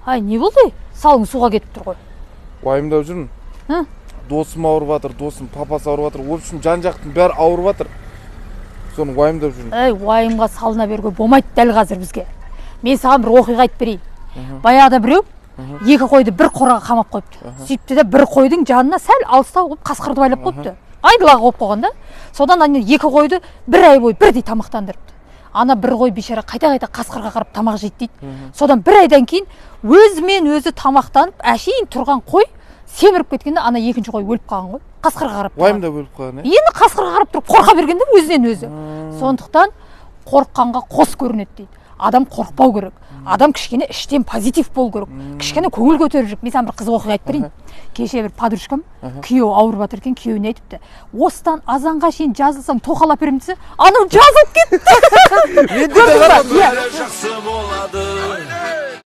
Ай, не болды? Салың суға кетіп тұр ғой. Уайымдап жүрмін. Досым ауырып жатыр, досым папасы ауырып жатыр. В общем, жан-жақтың бәрі ауырып жатыр. Соны уайымдап жүрмін. Ай, уайымға салына беруге болмайды дәл қазір бізге. Мен саған бір оқиға айтып берейін. Баяғыда біреу екі қойды бір қораға қамап қойыпты. Сөйтті де бір қойдың жанына сәл алыстау қойып қасқырды байлап қойыпты. Айдылаға қойып қойған да. Содан ана екі қойды бір ай бойы бірдей тамақтандырыпты. Ана бір қой бейшара қайта-қайта қасқырға қарап тамақ жейді дейді. Содан бір айдан кейін өзімен өзі тамақтанып, әшейін тұрған қой семіріп кеткенде ана екінші қой өліп қалған ғой. Қасқырға қарап. Уайымдап өліп қалған, Енді қасқырға қарап тұрып қорқа бергенде өзінен өзі. Сондықтан қорыққанға қос көрінеді дейді. Адам қорықпау керек. Адам кішкене іштен позитив болу керек. Кішкене көңіл көтеру керек. Мен саған бір қызық оқиға айтып берейін. Кеше бір подружкам күйеуі ауырып жатыр екен, күйеуіне айтыпты. Осыдан азанға шейін жазылсаң тоқалап беремін десе, анау жазылып кетті.